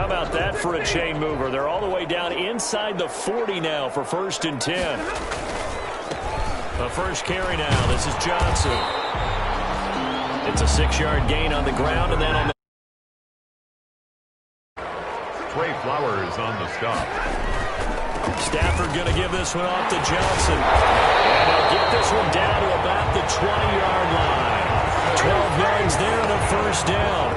How about that for a chain mover? They're all the way down inside the 40 now for 1st and 10. The first carry now. This is Johnson. It's a 6-yard gain on the ground, and then on the Trey Flowers on the stop. Stafford going to give this one off to Johnson. And he'll get this one down to about the 20-yard line. 12 yards there and a first down.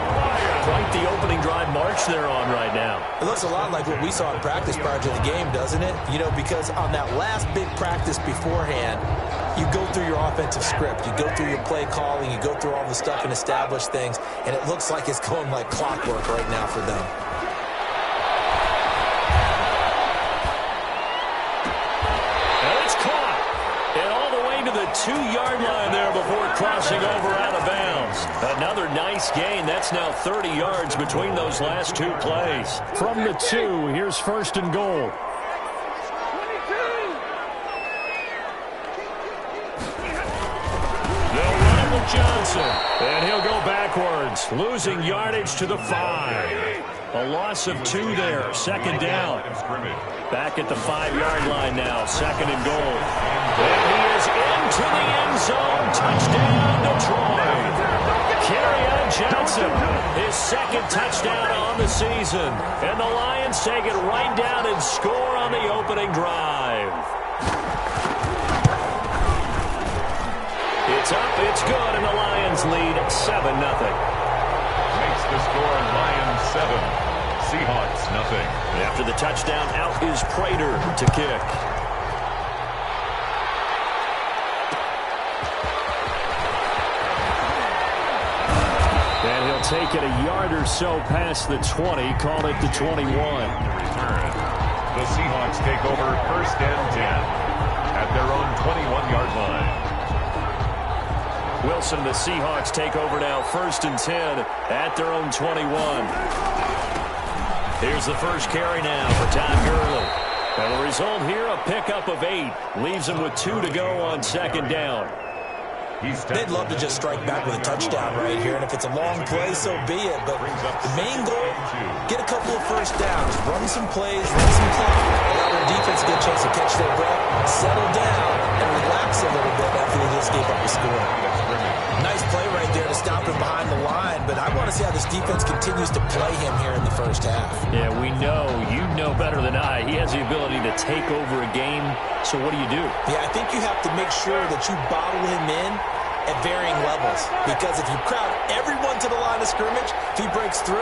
Quite the opening drive march they're on right now. It looks a lot like what we saw in practice prior to the game, doesn't it? You know, because on that last big practice beforehand, you go through your offensive script. You go through your play calling. You go through all the stuff and establish things. And it looks like it's going like clockwork right now for them. The 2-yard line there before crossing over out of bounds. Another nice gain. That's now 30 yards between those last two plays. From the 2, here's 1st and goal. They'll run it with Johnson, and he'll go backwards, losing yardage to the 5. A loss of 2 there. 2nd down. Back at the 5-yard line now. 2nd and goal. And he is into the end zone. Touchdown, Detroit. Kerryon Johnson, his 2nd touchdown on the season. And the Lions take it right down and score on the opening drive. It's up, it's good, and the Lions lead 7-0. Makes the score Lions 7. Seahawks nothing. After the touchdown, out is Prater to kick. And he'll take it a yard or so past the 20, call it the 21. The Seahawks take over 1st and 10 at their own 21-yard line. Wilson, the Seahawks take over now 1st and 10 at their own 21. Here's the first carry now for Todd Gurley. And the result here, a pickup of 8. Leaves him with 2 to go on 2nd down. They'd love to just strike back with a touchdown right here. And if it's a long play, so be it. But the main goal, get a couple of first downs. Run some plays, run some clock. Allow their defense to get a chance to catch their breath, settle down, and relax a little bit after they just gave up the score. Nice play right there to stop him behind the line, but I want to see how this defense continues to play him here in the first half. Yeah, we know. You know better than I. He has the ability to take over a game, so what do you do? Yeah, I think you have to make sure that you bottle him in at varying levels, because if you crowd everyone to the line of scrimmage, if he breaks through,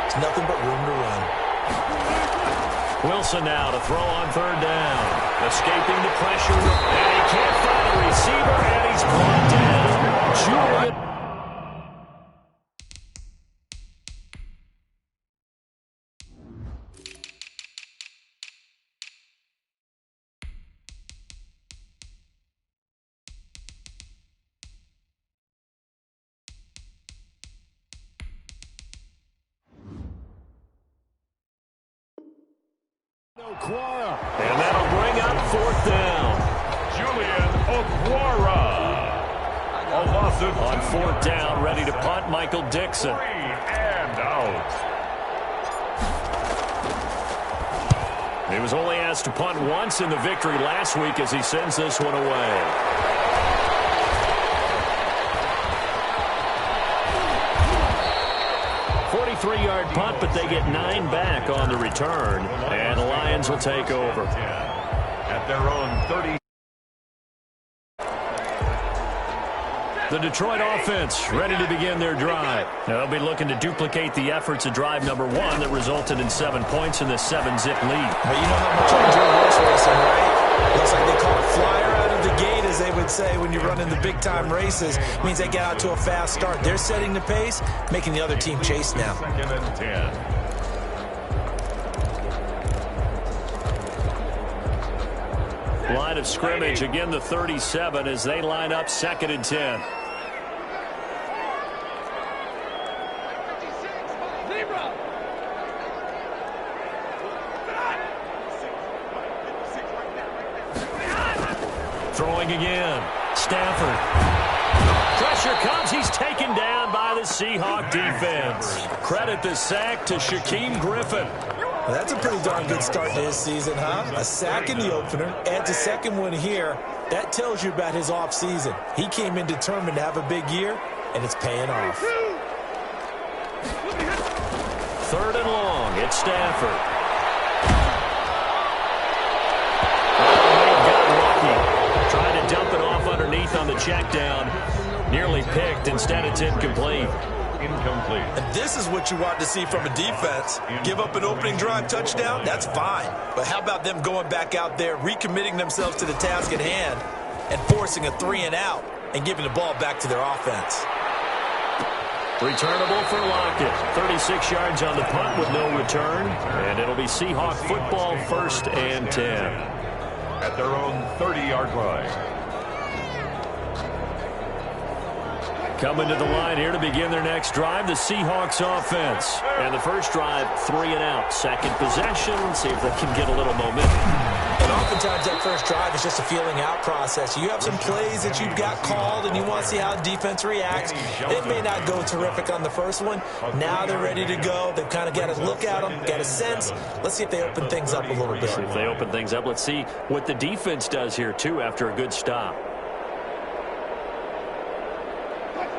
there's nothing but room to run. Wilson now to throw on 3rd down. Escaping the pressure, and he can't find a receiver, and he's brought down. Julian. And that'll bring up 4th down. Julian Okwara. A loss of 2. On 4th down, ready to punt, Michael Dixon. 3 and out. He was only asked to punt once in the victory last week as he sends this one away. Three-yard punt, but they get 9 back on the return, and the Lions will take over. At their own 30. The Detroit offense ready to begin their drive. They'll be looking to duplicate the efforts of drive number 1 that resulted in 7 points in the 7-zip lead. Well, you know how much I enjoy horse racing, right? Looks like they call it flyer out of the gate, as they would say when you're running the big-time races. It means they get out to a fast start. They're setting the pace, making the other team chase now. 2nd and 10. Line of scrimmage, again the 37 as they line up 2nd and 10. Throwing again. Stafford. Pressure comes. He's taken down by the Seahawk defense. Credit the sack to Shaquem Griffin. Well, that's a pretty darn good start to his season, huh? A sack in the opener, adds a second one here. That tells you about his offseason. He came in determined to have a big year, and it's paying off. 3rd and long. It's Stafford. Trying to dump it off underneath on the check down. Nearly picked. Instead, it's incomplete. Incomplete. And this is what you want to see from a defense. Give up an opening drive touchdown, that's fine. But how about them going back out there, recommitting themselves to the task at hand, and forcing a 3-and-out and giving the ball back to their offense. Returnable for Lockett. 36 yards on the punt with no return. And it'll be Seahawk football, 1st and 10. At their own 30-yard line. Coming to the line here to begin their next drive, the Seahawks offense. And the first drive, 3-and-out. Second possession, see if they can get a little momentum. And oftentimes that first drive is just a feeling out process. You have some plays that you've got called and you want to see how defense reacts. It may not go terrific on the first one. Now they're ready to go. They've kind of got to look at them, got a sense. Let's see if they open things up a little bit. See if they open things up. Let's see what the defense does here, too, after a good stop.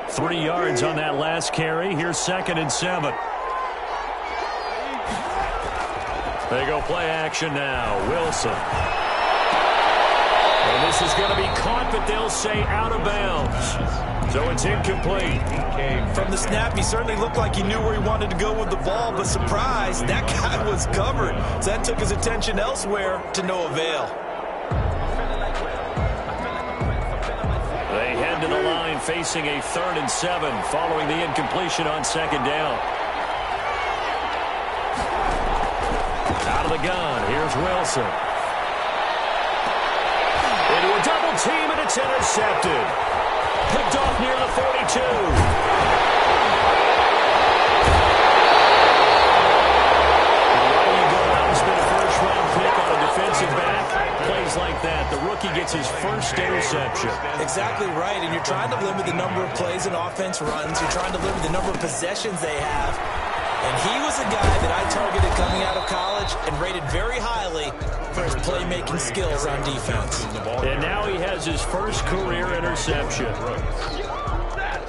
3 yards on that last carry. Here's 2nd and 7. They go play action now. Wilson. And this is going to be caught, but they'll say out of bounds. So it's incomplete. From the snap, he certainly looked like he knew where he wanted to go with the ball, but surprise, that guy was covered. So that took his attention elsewhere to no avail. They head to the line facing a 3rd and 7 following the incompletion on 2nd down. Out of the gun, here's Wilson. Into a double team, and it's intercepted. Picked off near the 42. Why do you go out and spend a first-round pick on a defensive back? Plays like that, the rookie gets his first interception. Exactly right, and you're trying to limit the number of plays and offense runs. You're trying to limit the number of possessions they have. And he was a guy that I targeted coming out of college and rated very highly for his playmaking skills on defense. And now he has his first career interception.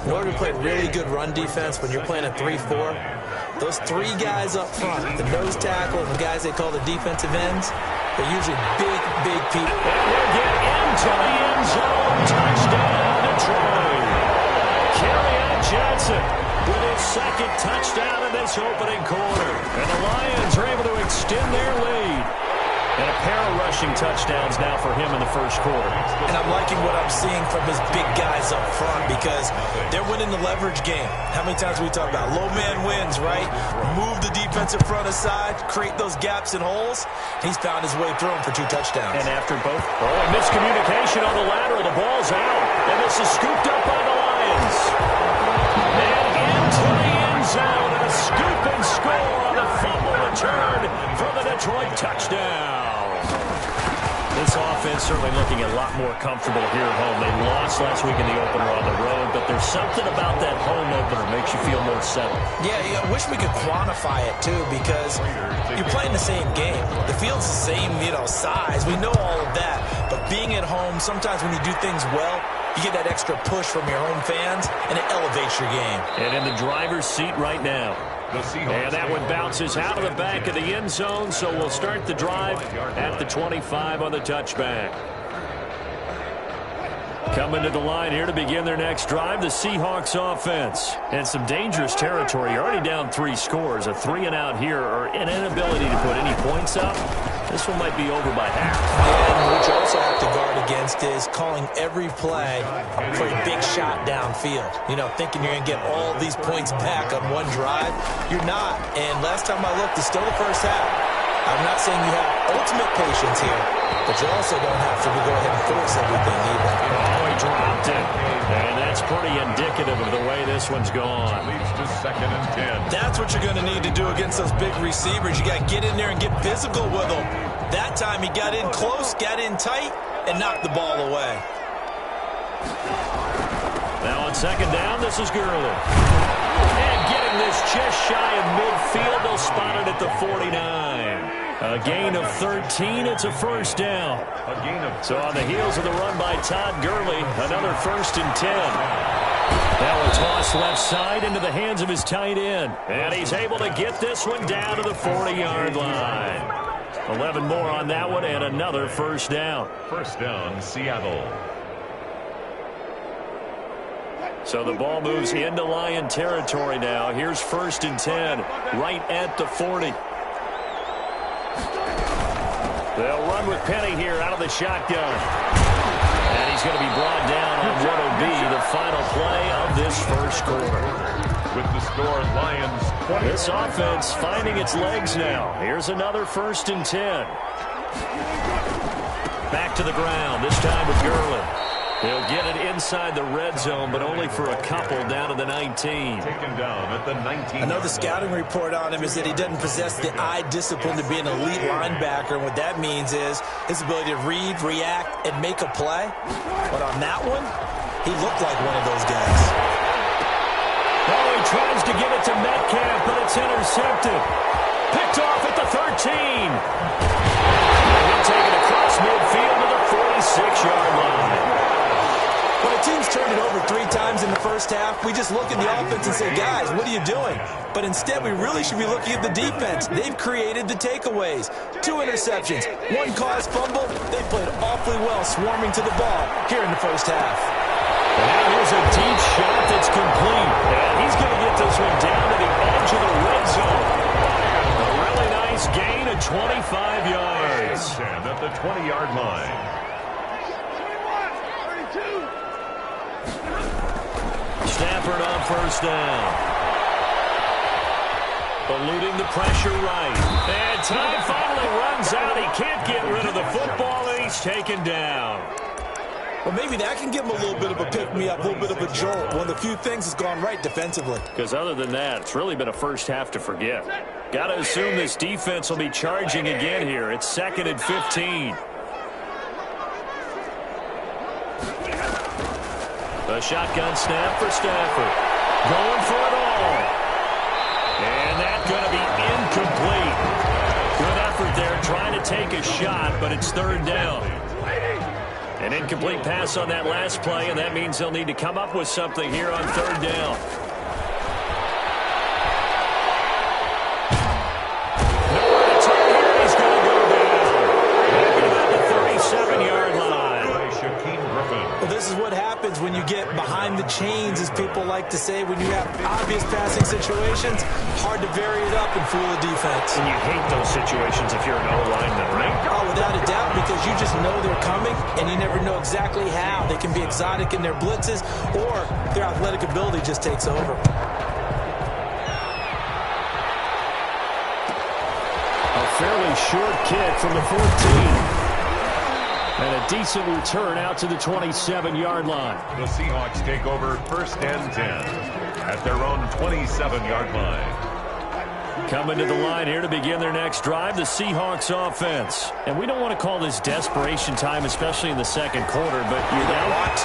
In order to play really good run defense when you're playing a 3-4, those 3 guys up front, the nose tackle and the guys they call the defensive ends, they're usually big people. And they'll get into the end zone. Touchdown, Detroit. Kerryon Johnson with his 2nd touchdown in this opening quarter. And the Lions are able to extend their lead. And a pair of rushing touchdowns now for him in the first quarter. And I'm liking what I'm seeing from his big guys up front because they're winning the leverage game. How many times we talk about low man wins, right? Move the defensive front aside, create those gaps and holes. He's found his way through them for 2 touchdowns. And after both, miscommunication on the lateral. The ball's out. And this is scooped up by the Lions. And into the end zone. And a scoop and score on the fumble return for the Detroit touchdown. This offense certainly looking a lot more comfortable here at home. They lost last week in the opener on the road, but there's something about that home opener that makes you feel more settled. Yeah, I wish we could quantify it, too, because you're playing the same game. The field's the same, size. We know all of that. But being at home, sometimes when you do things well, you get that extra push from your home fans, and it elevates your game. And in the driver's seat right now. And that one bounces out of the back of the end zone, so we'll start the drive at the 25 on the touchback. Coming to the line here to begin their next drive, the Seahawks offense. And some dangerous territory. You're already down 3 scores. A 3-and-out here, or an inability to put any points up. This one might be over by half. And what you also have to guard against is calling every play for a big shot downfield. Thinking you're going to get all these points back on one drive. You're not. And last time I looked, it's still the first half. I'm not saying you have ultimate patience here, but you also don't have to go ahead and force everything either. Oh, he dropped it. And that's pretty indicative of the way this one's gone. Leads to 2nd and 10. That's what you're going to need to do against those big receivers. You got to get in there and get physical with them. That time he got in close, got in tight, and knocked the ball away. Now on second down, this is Gurley. And getting this just shy of midfield. They'll spot it at the 49. A gain of 13. It's a first down. So on the heels of the run by Todd Gurley, another 1st and 10. Now a toss left side into the hands of his tight end. And he's able to get this one down to the 40-yard line. 11 more on that one and another first down. First down, Seattle. So the ball moves into Lion territory now. Here's 1st and 10, right at the 40. They'll run with Penny here out of the shotgun. And he's going to be brought down on what will be the final play of this first quarter. With the score, Lions 20. This offense finding its legs now. Here's another 1st and 10. Back to the ground, this time with Gurley. He'll get it inside the red zone, but only for a couple down to the 19. Taken down at the 19. I know the scouting report on him is that he doesn't possess the eye discipline to be an elite linebacker. And what that means is his ability to read, react, and make a play. But on that one, he looked like one of those guys. Oh, he tries to give it to Metcalf, but it's intercepted. Picked off at the 13. He'll take it across midfield to the 46-yard line. When a team's turned it over 3 times in the first half, we just look at the offense and say, guys, what are you doing? But instead, we really should be looking at the defense. They've created the takeaways. 2 interceptions, 1 caused fumble. They played awfully well swarming to the ball here in the first half. And now here's a deep shot that's complete. And he's going to get this one down to the edge of the red zone. A really nice gain of 25 yards. And at the 20-yard line. Stafford on first down. Eluding the pressure right. And time finally runs out. He can't get rid of the football, and he's taken down. Well, maybe that can give him a little bit of a pick-me-up, a little bit of a jolt. One of the few things that's gone right defensively. Because other than that, it's really been a first half to forget. Got to assume this defense will be charging again here. It's 2nd and 15. A shotgun snap for Stafford. Going for it all. And that's going to be incomplete. Good effort there trying to take a shot, but it's 3rd down. An incomplete pass on that last play, and that means they'll need to come up with something here on 3rd down. Nowhere to turn here. He's going to go down. Back about the 37-yard line. Well, this is what happens when you get behind the chains, as people like to say. When you have obvious passing situations, hard to vary it up and fool the defense. And you hate those situations if you're an O-lineman, right? Oh, without a doubt, because you just know they're coming, and you never know exactly how. They can be exotic in their blitzes, or their athletic ability just takes over. A fairly short kick from the 14. And a decent return out to the 27-yard line. The Seahawks take over 1st and 10 at their own 27-yard line. Coming to the line here to begin their next drive, the Seahawks offense. And we don't want to call this desperation time, especially in the 2nd quarter, but you're down. Let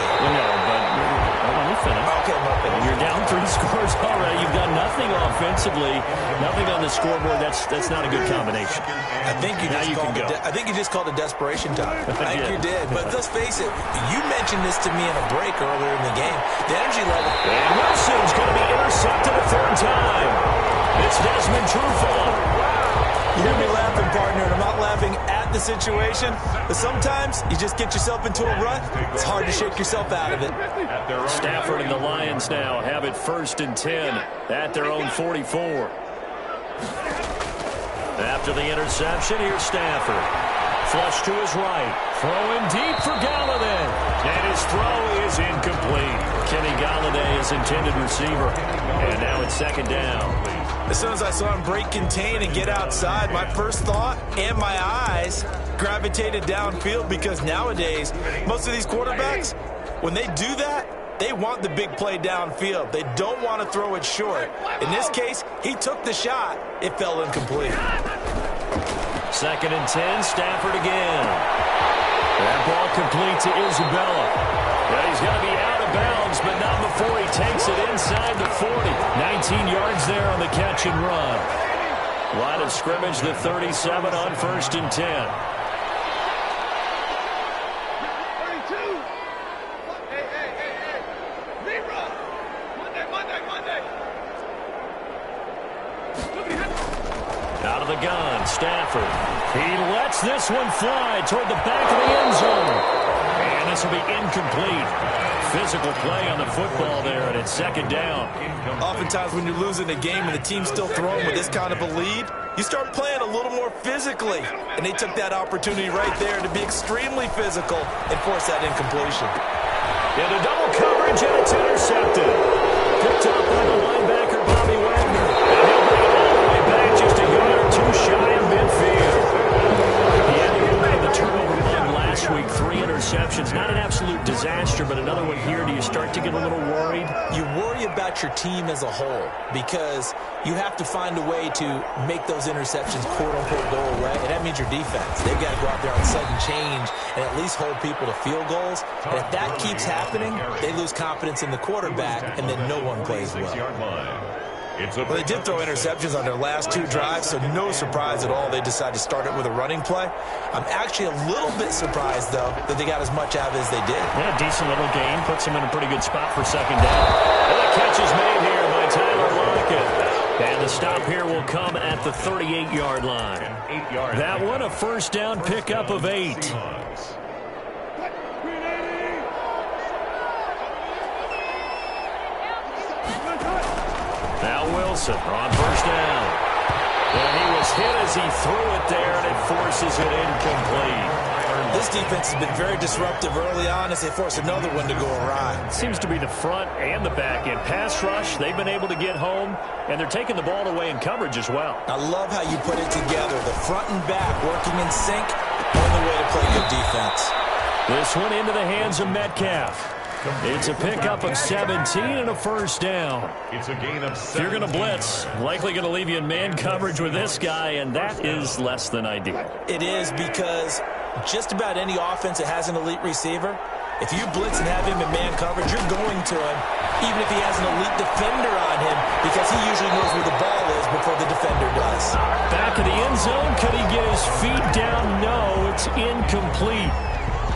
me finish. Okay, and you're down 3 scores already. You've done nothing offensively, nothing on the scoreboard. That's not a good combination. I think you just called it desperation time. I think you did. But let's face it, you mentioned this to me in a break earlier in the game. The energy level. And Wilson's going to be intercepted a 3rd time. It's Desmond Trufant. You hear me laughing, partner, and I'm not laughing at the situation, but sometimes you just get yourself into a rut. It's hard to shake yourself out of it. Stafford and the Lions now have it 1st and 10 at their own 44. After the interception, here's Stafford. Flush to his right. Throwing deep for Galladay. And his throw is incomplete. Kenny Galladay is intended receiver. And now it's 2nd down. As soon as I saw him break contain and get outside, my first thought and my eyes gravitated downfield, because nowadays, most of these quarterbacks, when they do that, they want the big play downfield. They don't want to throw it short. In this case, he took the shot. It fell incomplete. 2nd and 10, Stafford again. That ball complete to Isabella. But he's going to be out of bounds downs, but not before he takes it inside the 40. 19 yards there on the catch and run. Line of scrimmage, the 37 on 1st and 10. Out of the gun, Stafford. He lets this one fly toward the back of the end zone. And this will be incomplete. Physical play on the football there, and it's 2nd down. Oftentimes when you're losing a game and the team's still throwing with this kind of a lead, you start playing a little more physically. And they took that opportunity right there to be extremely physical and force that incompletion. Into double coverage, and it's intercepted. Picked up by the linebacker, Bobby Wagner. And he'll bring it all the way back just a yard or two shy of midfield. He had a little bit of the turnover bug last week. 3 interceptions. Not an absolute disaster, but another one here. Do you start to get a little worried? You worry about your team as a whole because you have to find a way to make those interceptions, quote-unquote, go away, and that means your defense. They've got to go out there on sudden change and at least hold people to field goals. And if that keeps happening, they lose confidence in the quarterback, and then no one plays well. Well, they did throw interceptions on their last 2 drives, so no surprise at all they decided to start it with a running play. I'm actually a little bit surprised, though, that they got as much out of it as they did. Yeah, decent little game. Puts them in a pretty good spot for 2nd down. And the catch is made here by Tyler Lockett. And the stop here will come at the 38-yard line. That one, a 1st down pickup of 8. Now Wilson on 1st down. And he was hit as he threw it there, and it forces it incomplete. This defense has been very disruptive early on as they force another one to go awry. Seems to be the front and the back end. Pass rush, they've been able to get home, and they're taking the ball away in coverage as well. I love how you put it together. The front and back working in sync on the way to play good defense. This one into the hands of Metcalf. It's a pickup of 17 and a 1st down. It's a gain of 7. If you're going to blitz, likely going to leave you in man coverage with this guy, and that is less than ideal. It is because just about any offense that has an elite receiver, if you blitz and have him in man coverage, you're going to him, even if he has an elite defender on him, because he usually knows where the ball is before the defender does. Back of the end zone, could he get his feet down? No, it's incomplete.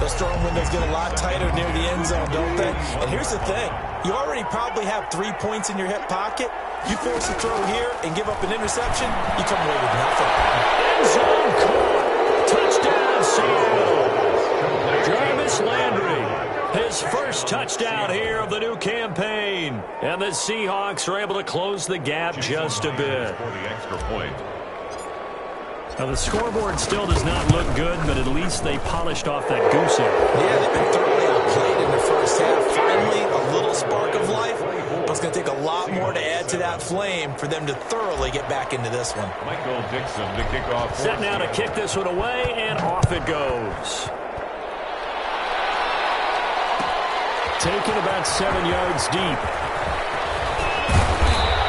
Those throwing windows get a lot tighter near the end zone, don't they? And here's the thing. You already probably have 3 points in your hip pocket. You force a throw here and give up an interception, you come away with nothing. End zone caught. Touchdown, Seattle. Jarvis Landry, his 1st touchdown here of the new campaign. And the Seahawks are able to close the gap just a bit. For the extra point. Now, the scoreboard still does not look good, but at least they polished off that goose egg. Yeah, they've been thoroughly outplayed in the 1st half. Finally, a little spark of life, but it's going to take a lot more to add to that flame for them to thoroughly get back into this one. Michael Dixon to kick off. Set now to kick this one away, and off it goes. Taken about 7 yards deep.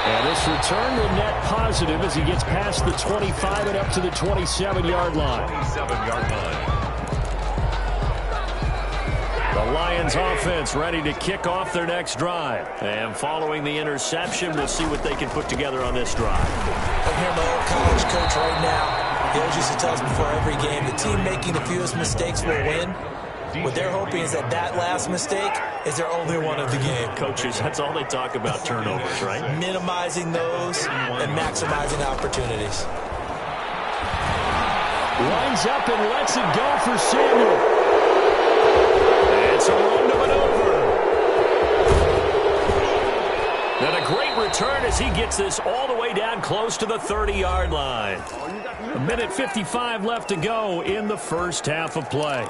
And this return will net positive as he gets past the 25 and up to the 27-yard line. 27-yard line. The Lions offense ready to kick off their next drive. And following the interception, we'll see what they can put together on this drive. I'm here, my old college coach right now. He always used to tell us before every game, the team making the fewest mistakes will win. What they're hoping is that that last mistake is their only one of the game. Coaches, that's all they talk about, turnovers, right? Minimizing those and maximizing opportunities. Lines up and lets it go for Samuel. It's a run to maneuver. And a great return as he gets this all the way down close to the 30-yard line. 1:55 left to go in the 1st half of play.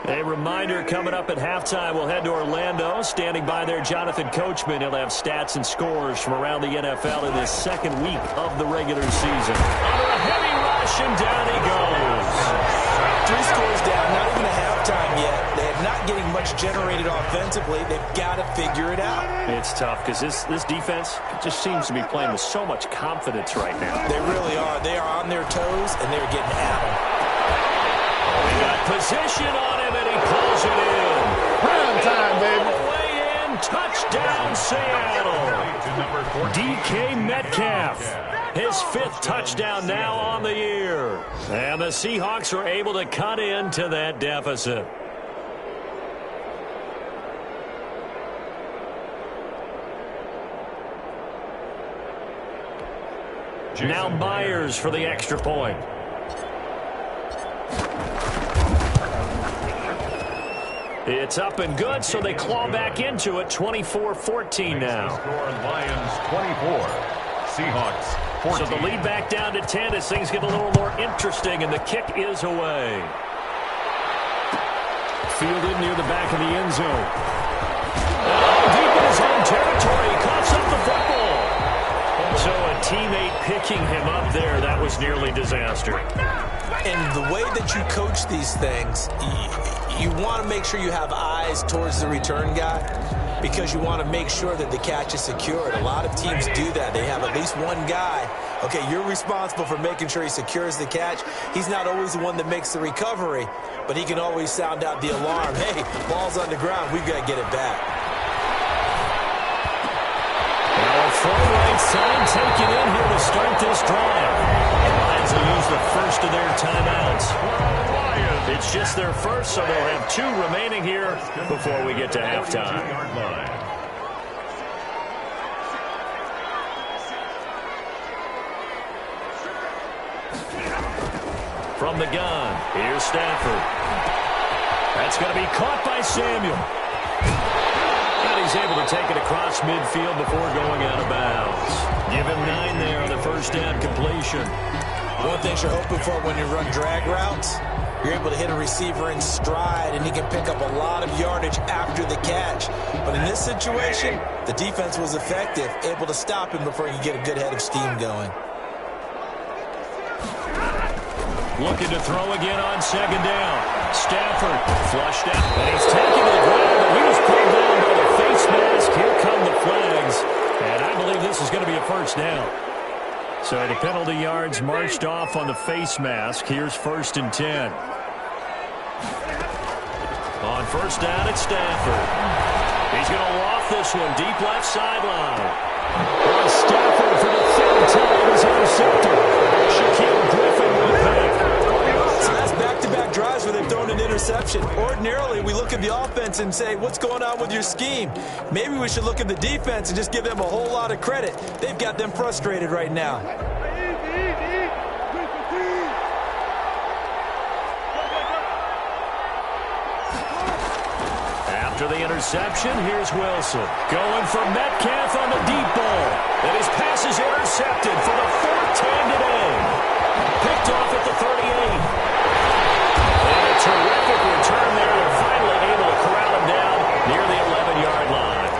A reminder coming up at halftime, we'll head to Orlando. Standing by there, Jonathan Coachman. He'll have stats and scores from around the NFL in this 2nd week of the regular season. Under a heavy rush, and down he goes. 3 scores down, not even a halftime yet. They're not getting much generated offensively. They've got to figure it out. It's tough because this defense just seems to be playing with so much confidence right now. They really are. They are on their toes, and they're getting at them. They got position on him, and he pulls fires it in. Prime time, baby. All the way in. Touchdown, Seattle. DK Metcalf. His 5th touchdown now on the year. And the Seahawks are able to cut into that deficit. Now Myers for the extra point. It's up and good, so they claw back into it. 24-14 now. Lions 24, Seahawks 14. So the lead back down to 10 as things get a little more interesting, and the kick is away. Fielded near the back of the end zone. Oh, deep in his own territory. He coughs up the football. So a teammate picking him up there, that was nearly disaster. And the way that you coach these things, you want to make sure you have eyes towards the return guy because you want to make sure that the catch is secured. A lot of teams do that. They have at least one guy. Okay, you're responsible for making sure he secures the catch. He's not always the one that makes the recovery, but he can always sound out the alarm. Hey, ball's on the ground. We've got to get it back. Full right side taken in here to start this drive. The Lions will use the first of their timeouts. It's just their first, so they'll have 2 remaining here before we get to halftime. From the gun, here's Stafford. That's going to be caught by Samuel. And he's able to take it across midfield before going out of bounds. Give him 9 there on the first down completion. One thing you're hoping for when you run drag routes, you're able to hit a receiver in stride, and he can pick up a lot of yardage after the catch. But in this situation, the defense was effective, able to stop him before he could get a good head of steam going. Looking to throw again on second down. Stafford flushed out, and he's taking the ground, and he was pulled down by the face mask. Here come the flags, and I believe this is going to be a first down. So the penalty yards marched off on the face mask. Here's 1st and 10. On first down, it's Stafford. He's going to loft this one deep left sideline. Stafford for the 3rd time is intercepted. Shaquille Griffin with that. So that's back-to-back drives where they've thrown an interception. Ordinarily, we look at the offense and say, what's going on with your scheme? Maybe we should look at the defense and just give them a whole lot of credit. They've got them frustrated right now. After the interception, here's Wilson. Going for Metcalf on the deep ball. And his pass is intercepted for the 4th time today. Picked off at the 38. And a terrific return there. They're finally able to corral him down near the 11-yard line.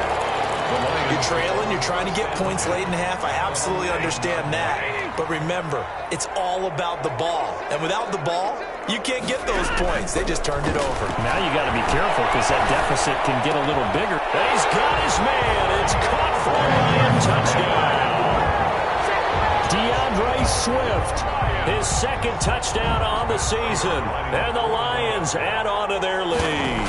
You're trailing, you're trying to get points late in half. I absolutely understand that. But remember, it's all about the ball. And without the ball, you can't get those points. They just turned it over. Now you got to be careful because that deficit can get a little bigger. And he's got his man. It's caught for a Lion touchdown. DeAndre Swift, his 2nd touchdown on the season. And the Lions add on to their lead.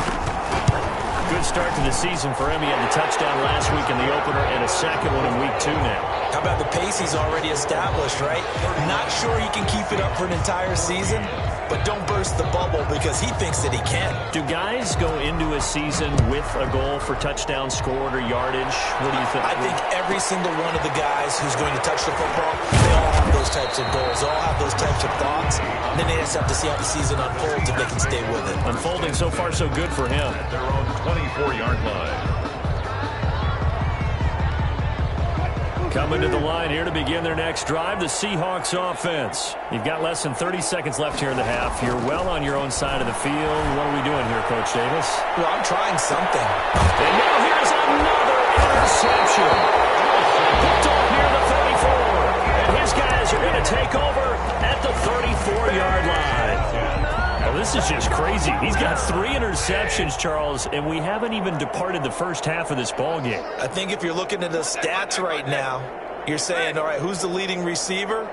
Good start to the season for him. He had the touchdown last week in the opener and a 2nd one in week 2 now. How about the pace he's already established, right? Not sure he can keep it up for an entire season, but don't burst the bubble because he thinks that he can. Do guys go into a season with a goal for touchdown scored or yardage? What do you think? I think every single one of the guys who's going to touch the football, they all have those types of goals. They all have those types of thoughts. And then they just have to see how the season unfolds if they can stay with it. Unfolding so far so good for him. At their own 24-yard line. Coming to the line here to begin their next drive, the Seahawks offense. You've got less than 30 seconds left here in the half. You're well on your own side of the field. What are we doing here, Coach Davis? Well, I'm trying something. And now here's another interception. Picked off near the 34. And his guys are going to take over at the 34-yard line. Well, this is just crazy. He's got 3 interceptions, Charles, and we haven't even departed the first half of this ballgame. I think if you're looking at the stats right now, you're saying, all right, who's the leading receiver?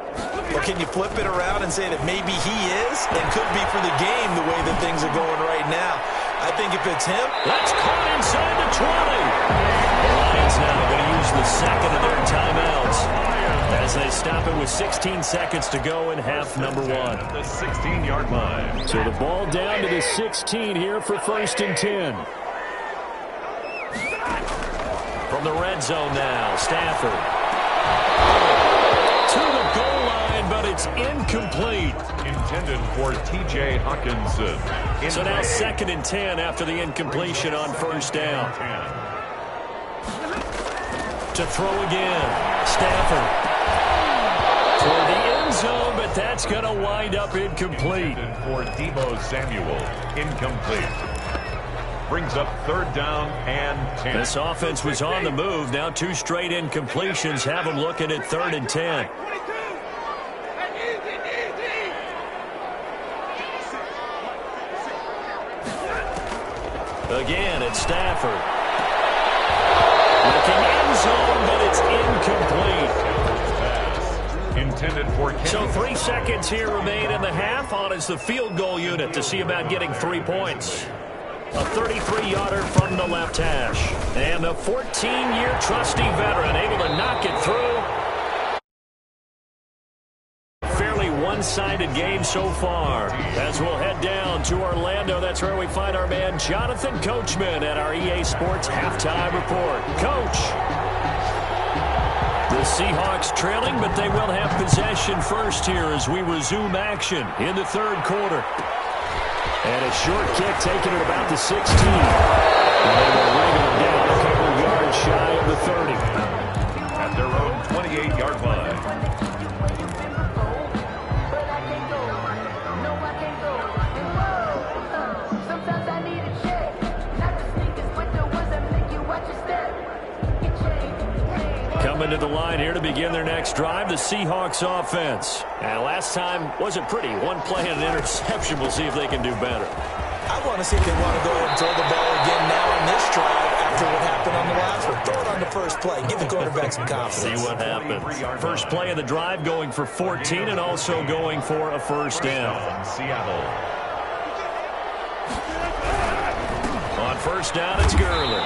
Or can you flip it around and say that maybe he is and could be for the game the way that things are going right now? I think if it's him. That's caught inside the 20. The Lions now going to use the second of their timeouts as they stop it with 16 seconds to go in half number one. The 16-yard line. So the ball down to the 16 here for 1st and 10. From the red zone now, Stafford. To the goal line, but it's incomplete. Intended for T.J. Hawkinson. So now 2nd and 10 after the incompletion on 1st down. To throw again, Stafford. Toward the end zone, but that's going to wind up incomplete. For Deebo Samuel, incomplete. Brings up 3rd down and 10. This offense was on the move. Now 2 straight incompletions have them looking at 3rd and 10. Again, it's Stafford. Looking end zone, but it's incomplete. Intended for Kenny. So 3 seconds here remain in the half. On is the field goal unit to see about getting 3 points. A 33-yarder from the left hash. And the 14-year trusty veteran able to knock it through. Fairly one-sided game so far. As we'll head down to Orlando, that's where we find our man Jonathan Coachman at our EA Sports Halftime Report. Coach. The Seahawks trailing, but they will have possession first here as we resume action in the 3rd quarter. And a short kick taken at about the 16. And they will ring them down a couple yards shy of the 30. At their own 28-yard line. Coming to the line here to begin their next drive, the Seahawks offense. And last time wasn't pretty. 1 play and an interception. We'll see if they can do better. I want to see if they want to go ahead and throw the ball again now on this drive after what happened on the last one. Throw it on the first play. Give the quarterback some confidence. See what happens. First play of the drive going for 14 and also going for a 1st down. Seattle. On 1st down, it's Gurley.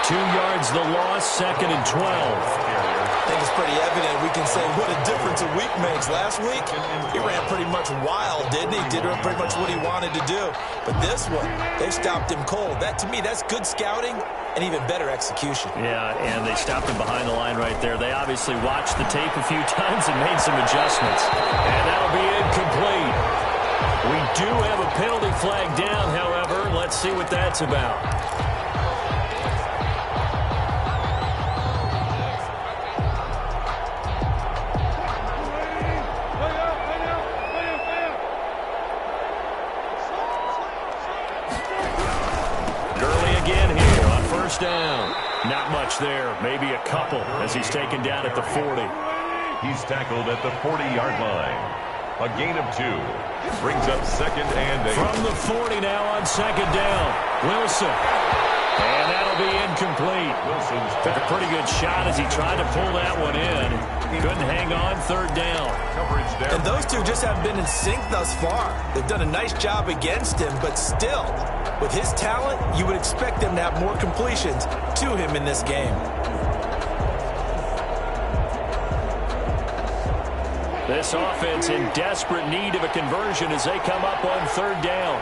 2 yards the loss, 2nd and 12. I think it's pretty evident we can say what a difference a week makes. Last week, he ran pretty much wild, didn't he? Did pretty much what he wanted to do. But this one, they stopped him cold. That, to me, that's good scouting and even better execution. Yeah, and they stopped him behind the line right there. They obviously watched the tape a few times and made some adjustments. And that'll be incomplete. We do have a penalty flag down, however. Let's see what that's about. Down. Not much there. Maybe a couple as he's taken down at the 40. He's tackled at the 40-yard line. A gain of 2. Brings up 2nd and 8. From the 40 now on 2nd down. Wilson. And that'll be incomplete. Wilson's took a pretty good shot as he tried to pull that one in. Couldn't hang on. 3rd down. Coverage there. And those two just haven't been in sync thus far. They've done a nice job against him, but still, with his talent, you would expect them to have more completions to him in this game. This offense in desperate need of a conversion as they come up on 3rd down.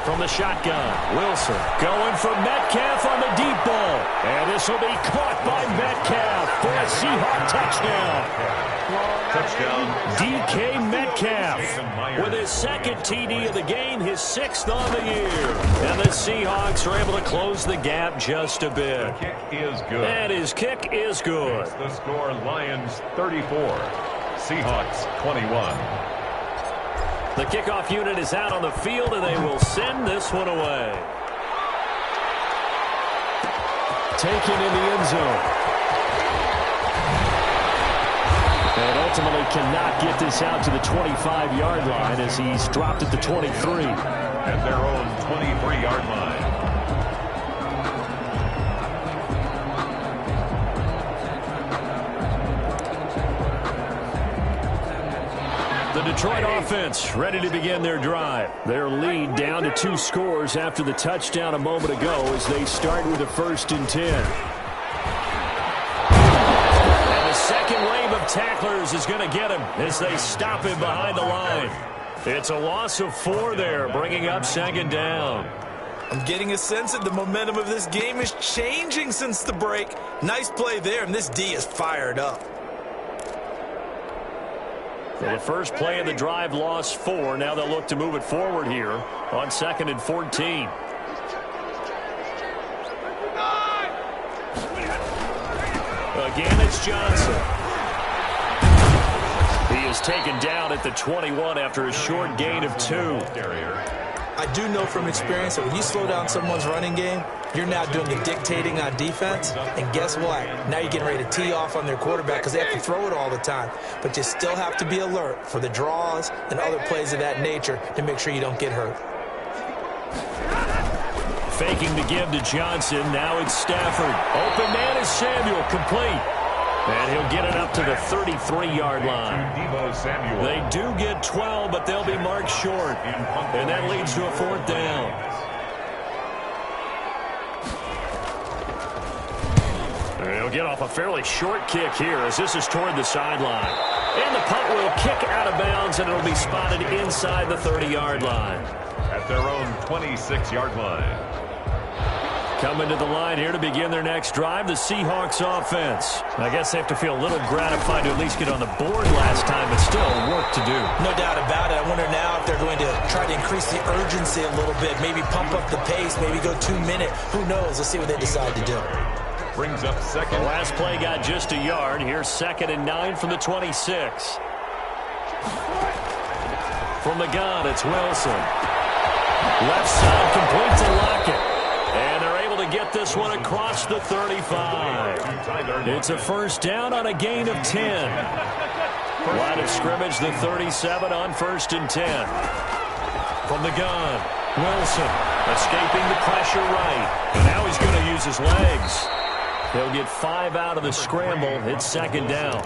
From the shotgun, Wilson going for Metcalf on the deep ball. And this will be caught by Metcalf for a Seahawk touchdown. Touchdown. DK Metcalf with his 2nd TD of the game, his 6th on the year. And the Seahawks are able to close the gap just a bit. The kick is good. And his kick is good. The score, Lions 34, Seahawks 21. The kickoff unit is out on the field, and they will send this one away. Taken in the end zone. And ultimately cannot get this out to the 25-yard line as he's dropped at the 23. At their own 23-yard line. The Detroit offense ready to begin their drive. Their lead down to 2 scores after the touchdown a moment ago as they start with a 1st and 10. And the second wave of tacklers is going to get him as they stop him behind the line. It's a loss of 4 there, bringing up 2nd down. I'm getting a sense that the momentum of this game is changing since the break. Nice play there, and this D is fired up. So the first play of the drive lost 4. Now they'll look to move it forward here on 2nd and 14. Again, it's Johnson. He is taken down at the 21 after a short gain of 2. I do know from experience that when you slow down someone's running game, you're now doing the dictating on defense. And guess what? Now you're getting ready to tee off on their quarterback because they have to throw it all the time. But you still have to be alert for the draws and other plays of that nature to make sure you don't get hurt. Faking the give to Johnson. Now it's Stafford. Open man is Samuel. Complete. And he'll get it up to the 33-yard line. They do get 12, but they'll be marked short. And that leads to a 4th down. He'll get off a fairly short kick here as this is toward the sideline. And the punt will kick out of bounds, and it'll be spotted inside the 30-yard line. At their own 26-yard line. Coming to the line here to begin their next drive, the Seahawks offense. I guess they have to feel a little gratified to at least get on the board last time, but still work to do. No doubt about it. I wonder now if they're going to try to increase the urgency a little bit, maybe pump up the pace, maybe go 2-minute. Who knows? Let's see what they decide to do. Brings up 2nd. The last play got just a yard. Here's 2nd and 9 from the 26. From the gun, it's Wilson. Left side complete to Lockett. And they're able to get this one across the 35. It's a 1st down on a gain of 10. Line of scrimmage, the 37 on 1st and 10. From the gun, Wilson escaping the pressure right. And now he's going to use his legs. He'll get 5 out of the scramble. It's 2nd down.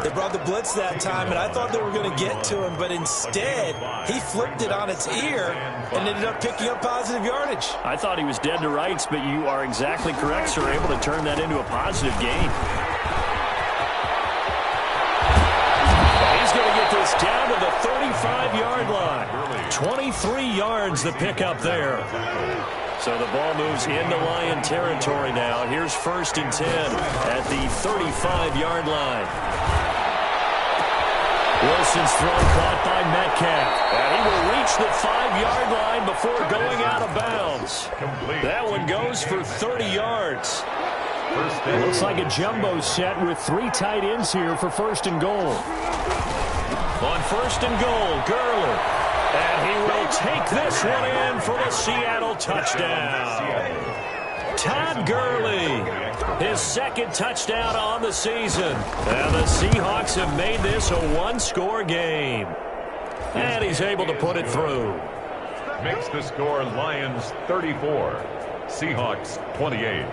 They brought the blitz that time, and I thought they were going to get to him, but instead, he flipped it on its ear and ended up picking up positive yardage. I thought he was dead to rights, but you are exactly correct, sir. Able to turn that into a positive gain. He's going to get this down to the 35-yard line. 23 yards the pickup there. So the ball moves into Lion territory now. Here's 1st and 10 at the 35-yard line. Wilson's throw caught by Metcalf. And he will reach the 5-yard line before going out of bounds. That one goes for 30 yards. Looks like a jumbo set with 3 tight ends here for 1st and goal. On 1st and goal, Gurley. And he will take this one in for the Seattle touchdown. Todd Gurley, his 2nd touchdown on the season. And the Seahawks have made this a 1-score game. And he's able to put it through. Makes the score Lions 34, Seahawks 28.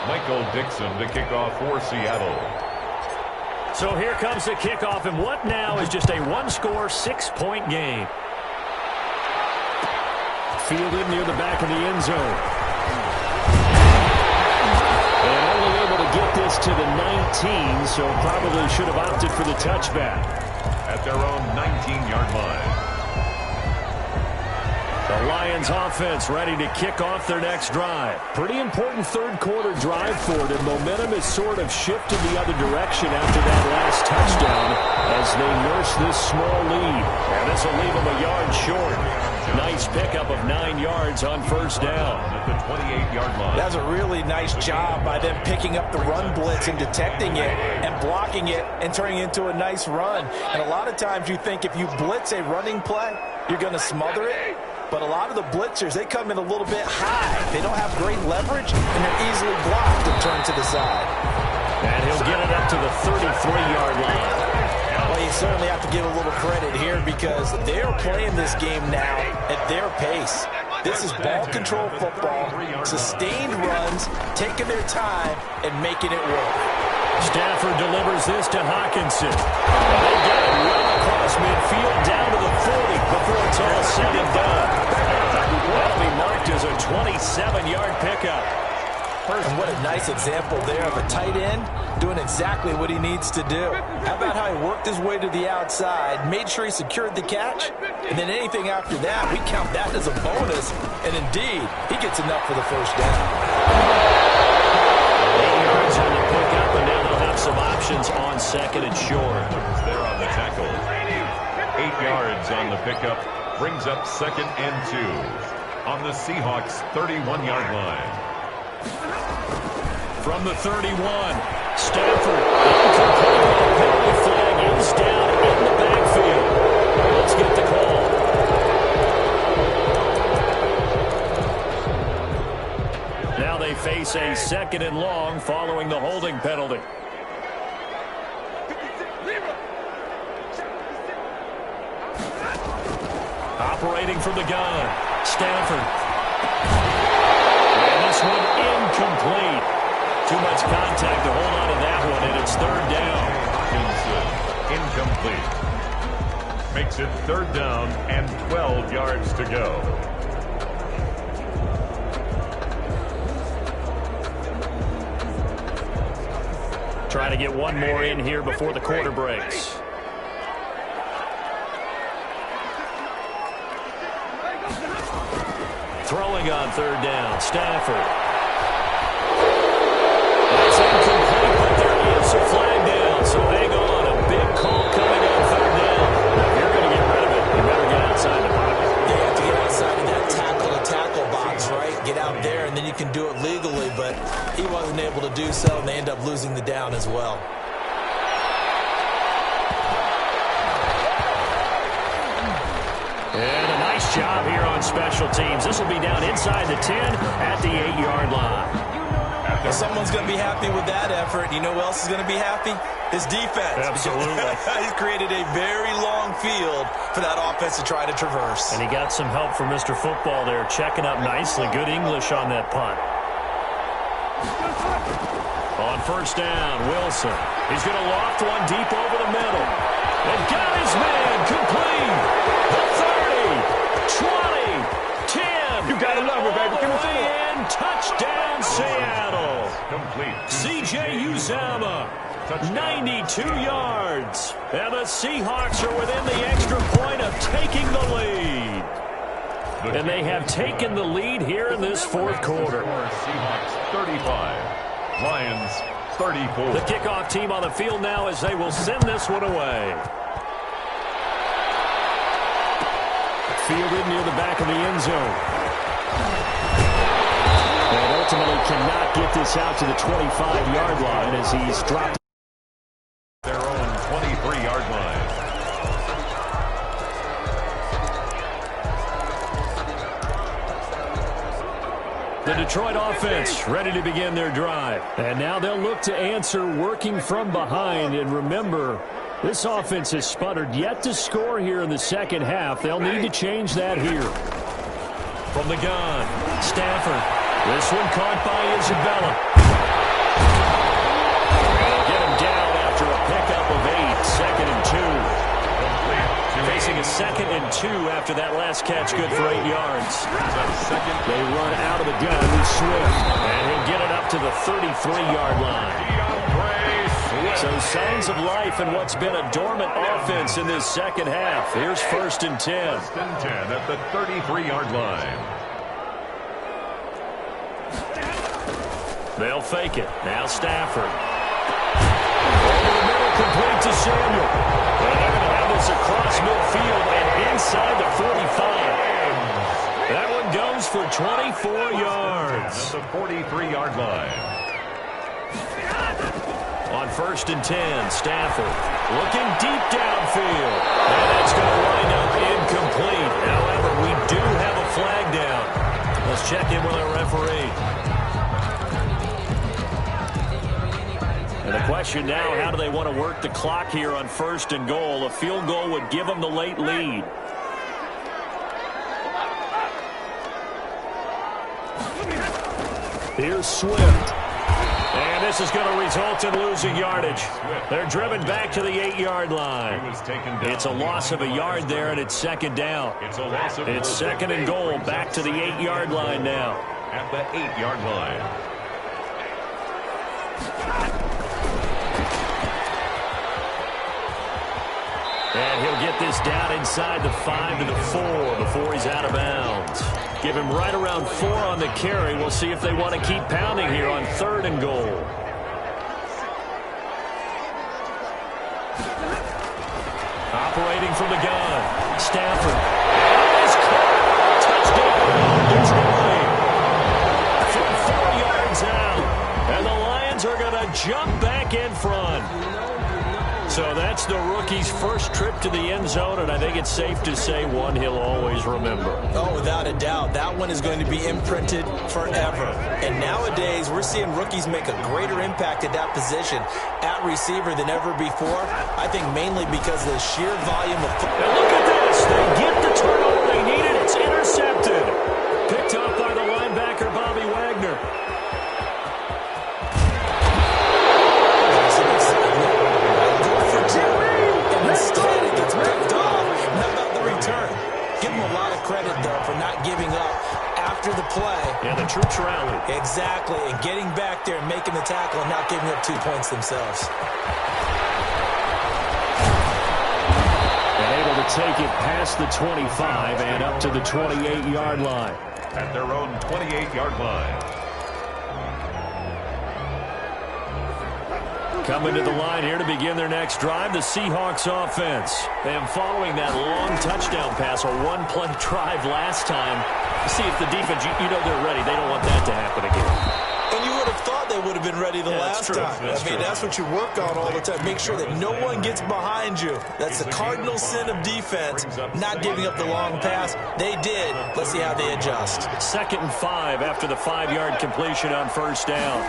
Michael Dixon to kick off for Seattle. So here comes the kickoff, and what now is just a 1-score, 6-point game. Fielded near the back of the end zone. And only able to get this to the 19, so probably should have opted for the touchback. At their own 19-yard line. The Lions offense ready to kick off their next drive. Pretty important 3rd quarter drive for them. Momentum has sort of shifted the other direction after that last touchdown as they nurse this small lead. And this will leave them a yard short. Nice pickup of 9 yards on 1st down. At the 28-yard line. That's a really nice job by them picking up the run blitz and detecting it and blocking it and turning it into a nice run. And a lot of times you think if you blitz a running play, you're going to smother it. But a lot of the blitzers, they come in a little bit high. They don't have great leverage, and they're easily blocked and turned to the side. And he'll get it up to the 33-yard line. Well, you certainly have to give a little credit here because they're playing this game now at their pace. This is ball control football, sustained runs, taking their time, and making it work. Stafford delivers this to Hawkinson. They get it well across midfield down to the 40 before it's all said and done. That'll be marked as a 27-yard pickup. And what a nice example there of a tight end doing exactly what he needs to do. How about how he worked his way to the outside, made sure he secured the catch, and then anything after that, we count that as a bonus. And indeed, he gets enough for the first down. 8 yards on the pickup, and now they'll have some options on second and short. There on the tackle. 8 yards on the pickup brings up second and 2 on the Seahawks' 31-yard line. From the 31, Stafford, incomplete. The penalty flag is down in the backfield. Let's get the call. Now they face a second and long following the holding penalty. Operating from the gun, Stafford. And this one incomplete. Too much contact to hold on to that one, and it's third down. Incomplete. Makes it third down and 12 yards to go. Try to get one more in here before the quarter breaks. Throwing on third down, Stafford. That's incomplete, but there is a flag down, so hang on. A big call coming on third down. If you're going to get rid of it, you better get outside the pocket. They have to get outside of that tackle-to-tackle box, right? Get out there, and then you can do it legally, but he wasn't able to do so, and they end up losing the down as well. And a nice job here on special teams. This will be down inside the 10 at the 8-yard line. Well, someone's going to be happy with that effort. You know who else is going to be happy? His defense. Absolutely. He's created a very long field for that offense to try to traverse. And he got some help from Mr. Football there, checking up nicely. Good English on that punt. On first down, Wilson. He's going to loft one deep over the middle. And got his man complete. The 30, 20, 10. You got to love it, baby. Give me some more. And touchdown, Seattle. Complete. C.J. Uzomah, 92 yards. And the Seahawks are within the extra point of taking the lead. And they have taken the lead here in this fourth quarter. Seahawks 35, Lions 34. The kickoff team on the field now as they will send this one away. Fielded near the back of the end zone. And ultimately cannot get this out to the 25-yard line as he's dropped Their own 23-yard line. The Detroit offense ready to begin their drive. And now they'll look to answer working from behind. And remember, this offense has sputtered yet to score here in the second half. They'll need to change that here. From the gun, Stafford. This one caught by Isabella. They'll get him down after a pickup of 8, second and 2. Facing a second and 2 after that last catch, good for 8 yards. They run out of the gun with Swift, and he'll get it up to the 33-yard line. So signs of life in what's been a dormant offense in this second half. Here's first and 10. First and 10 at the 33-yard line. They'll fake it. Now Stafford. Over the middle, complete to Samuel. And they're going to have this across midfield and inside the 45. That one goes for 24 yards. At the 43-yard line. On first and 10, Stafford looking deep downfield. And that's going to wind up incomplete. However, we do have a flag down. Let's check in with our referee. And the question now, how do they want want to work the clock here on 1st and goal. A field goal would give them the late lead. Here's Swift. And this is going to result in losing yardage. They're driven back to the 8-yard line. It's a loss of a yard there, and it's 2nd down. It's 2nd and goal, back to the 8-yard line now. At the 8-yard line. And he'll get this down inside the 5 to the 4 before he's out of bounds. Give him right around 4 on the carry. We'll see if they want to keep pounding here on 3rd and goal. Operating from the gun, Stafford. Is caught. Touchdown, Detroit. From 4 yards out. And the Lions are going to jump back in front. So that's the rookie's first trip to the end zone, and I think it's safe to say one he'll always remember. Oh, without a doubt. That one is going to be imprinted forever. And nowadays, we're seeing rookies make a greater impact at that position at receiver than ever before. I think mainly because of the sheer volume of football. And look at this. They get the turnover they needed. It's intercepted. Picked up by the linebacker, Bobby Wagner. Instead, it gets picked off. How about the return? Give him a lot of credit, though, for not giving up after the play. Yeah, the troops rallied. Exactly, and getting back there and making the tackle and not giving up 2 points themselves. And able to take it past the 25 and up to the 28-yard line. At their own 28-yard line. Coming to the line here to begin their next drive, the Seahawks offense. And following that long touchdown pass, a one-play drive last time, see if the defense, you know they're ready. They don't want that to happen again. And you would have thought they would have been ready the last time. That's what you work on all the time. Make sure that no one gets behind you. That's the cardinal sin of defense, not giving up the long pass. They did. Let's see how they adjust. 2nd and 5 after the 5-yard completion on 1st down.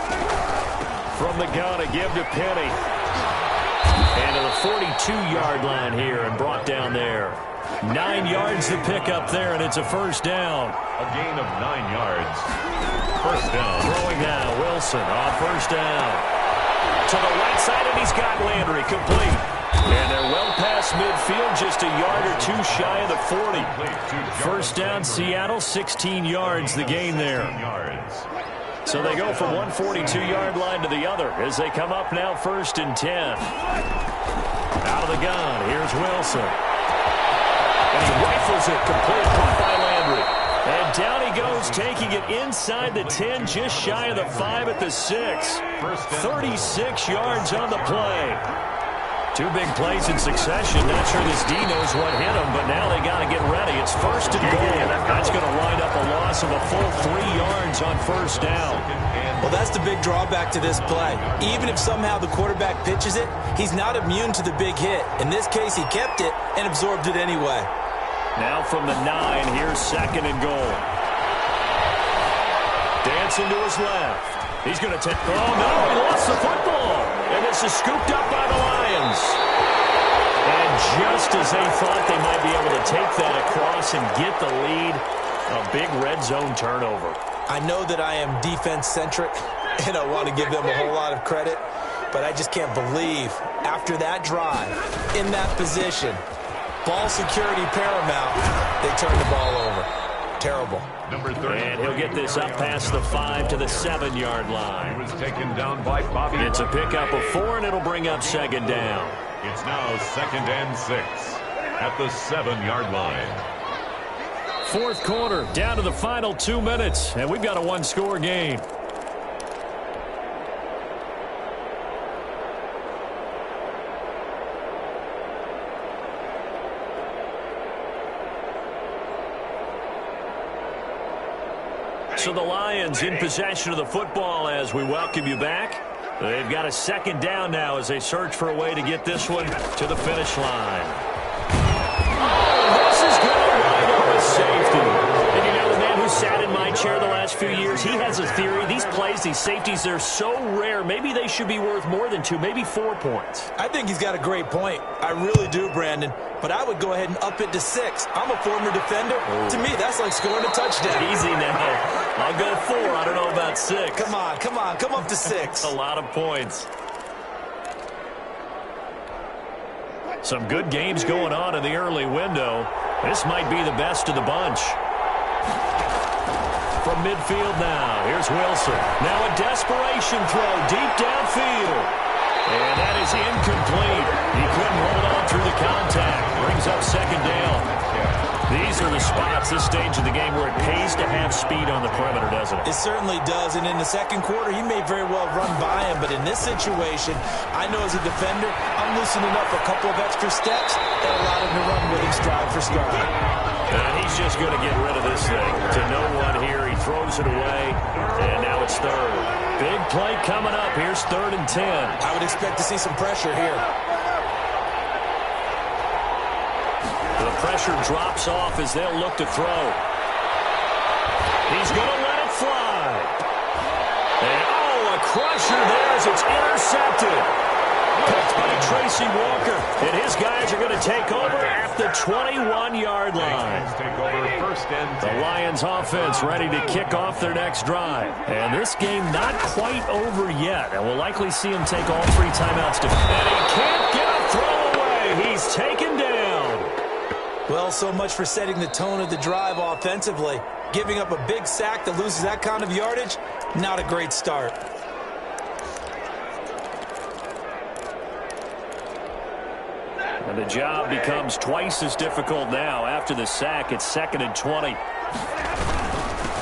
From the gun, a give to Penny. And to the 42-yard line here and brought down there. 9 yards to pick up there, and it's a 1st down. A gain of 9 yards. 1st down. Throwing now, Wilson on 1st down. To the right side, and he's got Landry complete. And they're well past midfield, just a yard or 2 shy of the 40. 1st down, Seattle, 16 yards the gain there. So they go from one 42-yard line to the other as they come up now 1st and 10. Out of the gun, here's Wilson. And he rifles it complete, caught by Landry. And down he goes, taking it inside the 10, just shy of the 5 at the 6. 36 yards on the play. 2 big plays in succession. Not sure this D knows what hit him, but now they got to get ready. It's 1st and goal. That's going to wind up a loss of a full 3 yards on 1st down. Well, that's the big drawback to this play. Even if somehow the quarterback pitches it, he's not immune to the big hit. In this case, he kept it and absorbed it anyway. Now from the 9, here's 2nd and goal. Dancing to his left. He's going to take... Oh, no, he lost the football. And this is scooped up by the Lions. And just as they thought they might be able to take that across and get the lead, a big red zone turnover. I know that I am defense-centric, and I want to give them a whole lot of credit, but I just can't believe after that drive, in that position, ball security paramount, they turned the ball over. Terrible. And he'll get this up past the 5 to the 7-yard line. He was taken down by Bobby. It's a pickup of 4, and it'll bring up 2nd down. It's now 2nd and 6 at the 7-yard line. 4th quarter, down to the final 2 minutes, and we've got a 1-score game. So the Lions in possession of the football as we welcome you back. They've got a 2nd down now as they search for a way to get this one to the finish line. Oh, this is going to wind up a safety. And you know, the man who sat in my chair the last few years, he has a theory. These plays guys, these safeties, they're so rare. Maybe they should be worth more than 2, maybe 4 points. I think he's got a great point. I really do, Brandon. But I would go ahead and up it to 6. I'm a former defender. Oh. To me, that's like scoring a touchdown. Easy now. I'll go 4. I don't know about 6. Come on. Come up to 6. A lot of points. Some good games going on in the early window. This might be the best of the bunch. From midfield now, here's Wilson. Now a desperation throw deep downfield. And that is incomplete. He couldn't hold on through the contact. Brings up second down. These are the spots, this stage of the game, where it pays to have speed on the perimeter, doesn't it? It certainly does. And in the second quarter, he may very well run by him. But in this situation, I know as a defender, I'm loosening up a couple of extra steps that allowed him to run with him stride for stride. And he's just going to get rid of this thing. To no one here, he throws it away. And now it's third. Big play coming up. Here's 3rd and 10. I would expect to see some pressure here. The pressure drops off as they'll look to throw. He's going to let it fly. And, a crusher there as it's intercepted. Picked by Tracy Walker. And his guys are going to take over at the 21-yard line. The Lions offense ready to kick off their next drive. And this game not quite over yet. And we'll likely see him take all 3 timeouts. And he can't get a throw away. He's taken down. Well, so much for setting the tone of the drive offensively. Giving up a big sack that loses that kind of yardage, not a great start. And the job becomes twice as difficult now. After the sack, it's 2nd and 20.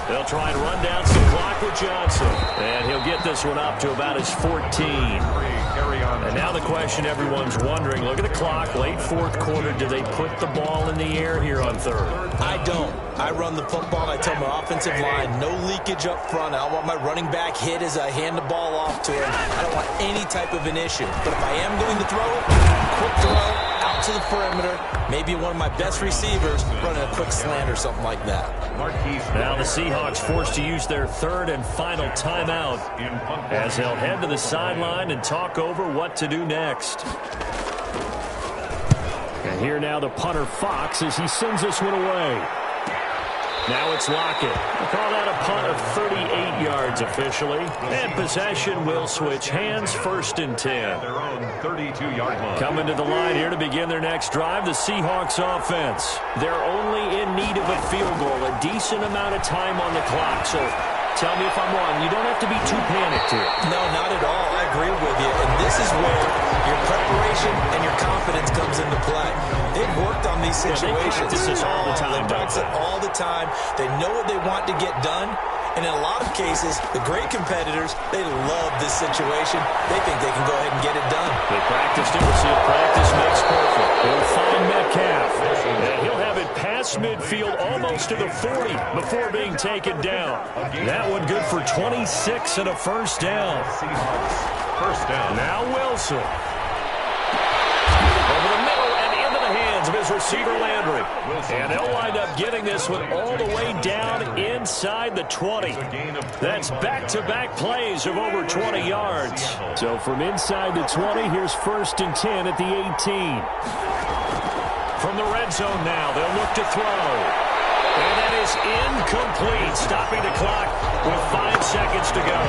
They'll try and run down some clock with Johnson. And he'll get this one up to about his 14. And now the question everyone's wondering, look at the clock, late 4th quarter, do they put the ball in the air here on 3rd? I don't. I run the football, and I tell my offensive line, no leakage up front. I don't want my running back hit as I hand the ball off to him. I don't want any type of an issue. But if I am going to throw it, quick throw, out to the perimeter, maybe one of my best receivers running a quick slant or something like that. Now the Seahawks forced to use their 3rd and final timeout as they'll head to the sideline and talk over what to do next. And here now the punter Fox as he sends this one away. Now it's Lockett. Call that a punt of 38 yards officially. And possession will switch hands, 1st and 10. Their own 32-yard line. Coming to the line here to begin their next drive, the Seahawks offense. They're only in need of a field goal, a decent amount of time on the clock. So tell me if I'm wrong. You don't have to be too panicked here. No, not at all. I agree with you. And this is where your preparation and your confidence comes into play. They've worked on these situations. They practice this all the time. They practice it all the time. They know what they want to get done. And in a lot of cases, the great competitors, they love this situation. They think they can go ahead and get it done. They practiced it. We'll see if practice makes perfect. They'll find Metcalf. And he'll have it past midfield almost to the 40 before being taken down. That one good for 26 and a 1st down. First down. Now Wilson. Over the middle and into the hands of his receiver Landry. And they'll wind up getting this one all the way down inside the 20. That's back-to-back plays of over 20 yards. So from inside the 20, here's 1st and 10 at the 18. From the red zone now, they'll look to throw. And that is incomplete, stopping the clock with 5 seconds to go.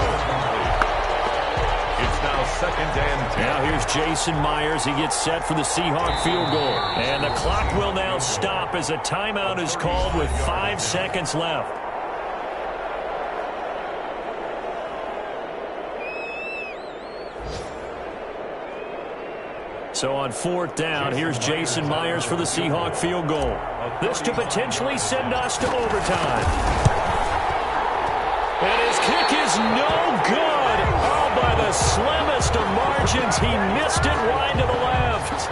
It's now 2nd and 10. Now here's Jason Myers. He gets set for the Seahawk field goal. And the clock will now stop as a timeout is called with 5 seconds left. So on 4th down, here's Jason Myers for the Seahawk field goal. This to potentially send us to overtime. And his kick is no good. By the slimmest of margins, he missed it wide to the left.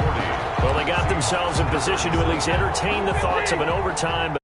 Well, they got themselves in position to at least entertain the thoughts of an overtime.